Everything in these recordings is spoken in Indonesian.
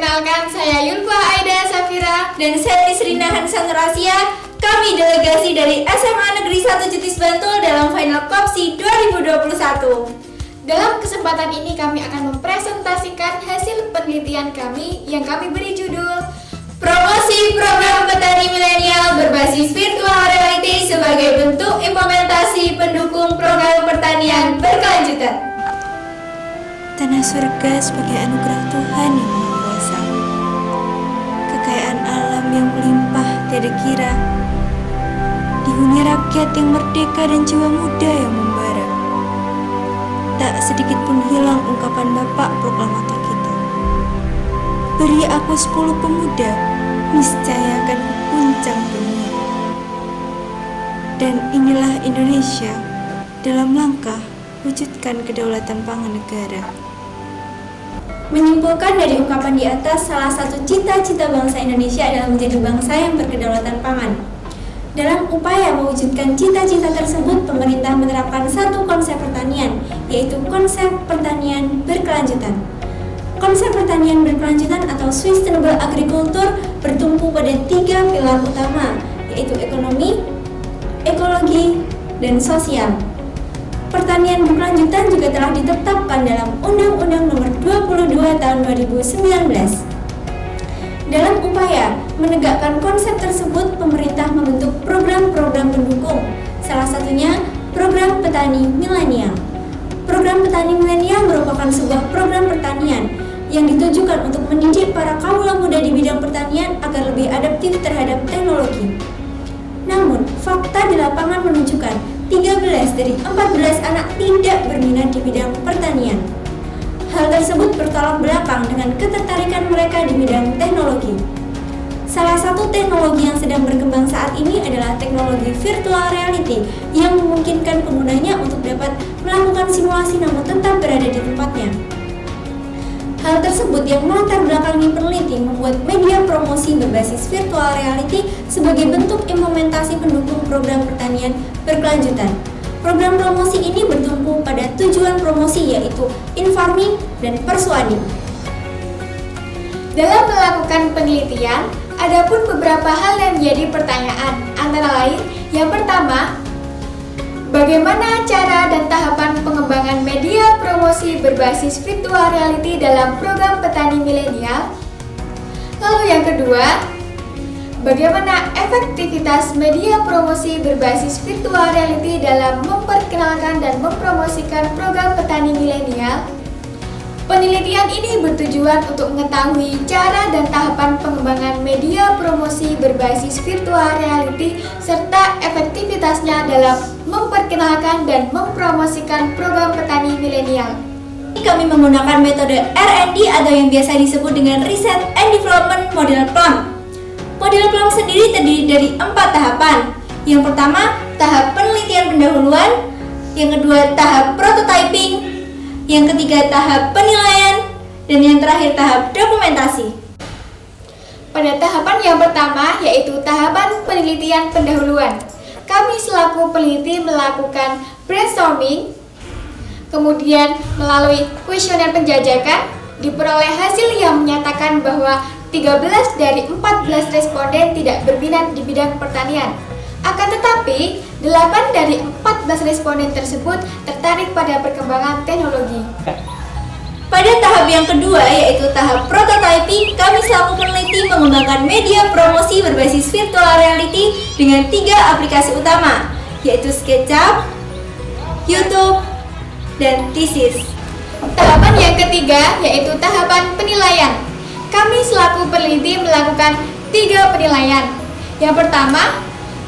Perkenalkan, saya Yulfa Aida Safira dan saya Isrina Hansa Nurasia. Kami delegasi dari SMA Negeri 1 Jetis Bantul dalam Final Kopsi 2021. Dalam kesempatan ini kami akan mempresentasikan hasil penelitian kami yang kami beri judul Promosi Program Petani Milenial Berbasis Virtual Reality sebagai bentuk implementasi pendukung program pertanian berkelanjutan. Tanah surga sebagai anugerah Tuhan yang Maha Kuasa. Kekayaan alam yang melimpah tiada kira. Dihuni rakyat yang merdeka dan jiwa muda yang membara. Tak sedikit pun hilang ungkapan Bapak proklamator kita. Beri aku 10 pemuda, niscaya akan kuguncang dunia. Dan inilah Indonesia dalam langkah wujudkan kedaulatan pangan negara. Menyimpulkan dari ungkapan di atas, salah satu cita-cita bangsa Indonesia adalah menjadi bangsa yang berkedaulatan pangan. Dalam upaya mewujudkan cita-cita tersebut, pemerintah menerapkan satu konsep pertanian, yaitu konsep pertanian berkelanjutan. Konsep pertanian berkelanjutan atau Sustainable Agriculture bertumpu pada 3 pilar utama, yaitu ekonomi, ekologi, dan sosial. Pertanian berkelanjutan juga telah ditetapkan dalam Undang-Undang Nomor 22 Tahun 2019. Dalam upaya menegakkan konsep tersebut, pemerintah membentuk program-program pendukung, salah satunya Program Petani Milenial. Program Petani Milenial merupakan sebuah program pertanian yang ditujukan untuk mendidik para kaula muda di bidang pertanian agar lebih adaptif terhadap teknologi. Namun, fakta di lapangan menunjukkan 13 dari 14 anak tidak berminat di bidang pertanian. Hal tersebut bertolak belakang dengan ketertarikan mereka di bidang teknologi. Salah satu teknologi yang sedang berkembang saat ini adalah teknologi virtual reality yang memungkinkan penggunanya untuk dapat melakukan simulasi namun tetap berada di tempatnya. Hal tersebut yang melatar belakangi peneliti membuat media promosi berbasis virtual reality sebagai bentuk implementasi pendukung program pertanian berkelanjutan. Program promosi ini bertumpu pada tujuan promosi yaitu informing dan persuading. Dalam melakukan penelitian, ada pun beberapa hal yang menjadi pertanyaan, antara lain, yang pertama, bagaimana cara dan tahapan pengembangan media promosi berbasis virtual reality dalam program petani milenial? Lalu yang kedua, bagaimana efektivitas media promosi berbasis virtual reality dalam memperkenalkan dan mempromosikan program petani milenial? Penelitian ini bertujuan untuk mengetahui cara dan tahapan pengembangan media promosi berbasis virtual reality serta efektivitasnya dalam memperkenalkan dan mempromosikan program petani milenial. Kami menggunakan metode R&D atau yang biasa disebut dengan Research and Development Model Plum. Model Plum sendiri terdiri dari 4 tahapan. Yang pertama, tahap penelitian pendahuluan. Yang kedua, tahap prototyping. Yang ketiga, tahap penilaian. Dan yang terakhir, tahap dokumentasi. Pada tahapan yang pertama, yaitu tahapan penelitian pendahuluan, kami selaku peneliti melakukan brainstorming, kemudian melalui kuesioner penjajakan, diperoleh hasil yang menyatakan bahwa 13 dari 14 responden tidak berminat di bidang pertanian. Akan tetapi, 8 dari 14 responden tersebut tertarik pada perkembangan teknologi. Pada tahap yang kedua, yaitu tahap prototyping, kami selaku peneliti mengembangkan media promosi berbasis virtual reality dengan 3 aplikasi utama, yaitu SketchUp, YouTube, dan Thesis. Tahapan yang ketiga, yaitu tahapan penilaian. Kami selaku peneliti melakukan 3 penilaian. Yang pertama,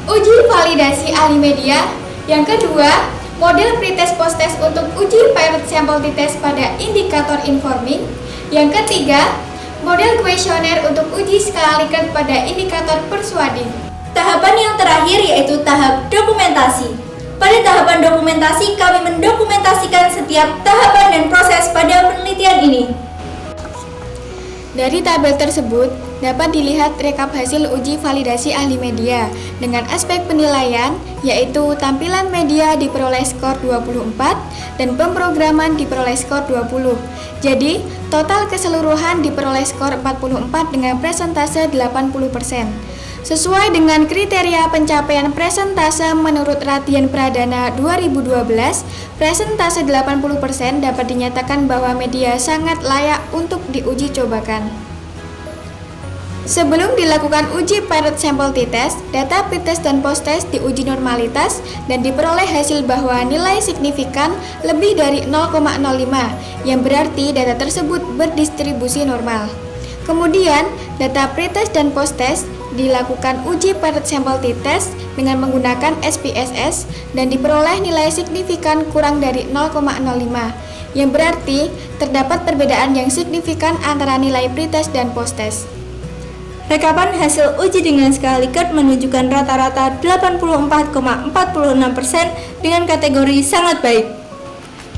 uji validasi ahli media. Yang kedua, model pretest post-test untuk uji pilot sample test pada indikator informing. Yang ketiga, model kuesioner untuk uji skala Likert pada indikator persuading. Tahapan yang terakhir yaitu tahap dokumentasi. Pada tahapan dokumentasi, kami mendokumentasikan setiap tahapan dan proses pada penelitian ini. Dari tabel tersebut, dapat dilihat rekap hasil uji validasi ahli media dengan aspek penilaian, yaitu tampilan media diperoleh skor 24 dan pemrograman diperoleh skor 20. Jadi, total keseluruhan diperoleh skor 44 dengan presentase 80%. Sesuai dengan kriteria pencapaian presentase menurut Radian Pradana 2012, presentase 80% dapat dinyatakan bahwa media sangat layak untuk diuji cobakan. Sebelum dilakukan uji pilot sampel t-test, data pretest dan post-test diuji normalitas dan diperoleh hasil bahwa nilai signifikan lebih dari 0,05, yang berarti data tersebut berdistribusi normal. Kemudian, data pretest dan post-test dilakukan uji pilot sampel t-test dengan menggunakan SPSS dan diperoleh nilai signifikan kurang dari 0,05, yang berarti terdapat perbedaan yang signifikan antara nilai pretest dan post-test. Rekapan hasil uji dengan skala Likert menunjukkan rata-rata 84,46% dengan kategori sangat baik.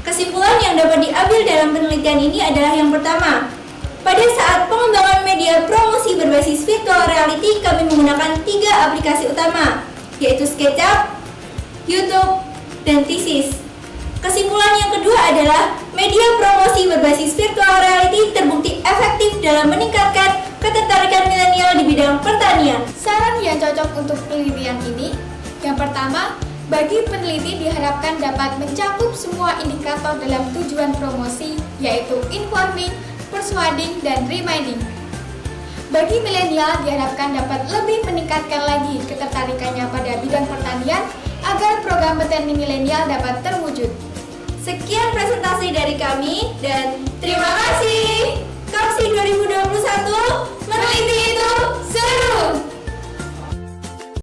Kesimpulan yang dapat diambil dalam penelitian ini adalah yang pertama, pada saat pengembangan media promosi berbasis virtual reality, kami menggunakan 3 aplikasi utama, yaitu SketchUp, YouTube, dan Thesis. Kesimpulan yang kedua adalah media promosi berbasis virtual reality terbukti efektif dalam meningkatkan ketertarikan milenial di bidang pertanian. Saran yang cocok untuk penelitian ini, yang pertama, bagi peneliti diharapkan dapat mencakup semua indikator dalam tujuan promosi, yaitu informing, persuading, dan reminding. Bagi milenial diharapkan dapat lebih meningkatkan lagi ketertarikannya pada bidang pertanian agar program petani milenial dapat terwujud. Sekian presentasi dari kami dan terima kasih. Kapsi 2021 meneliti itu seru.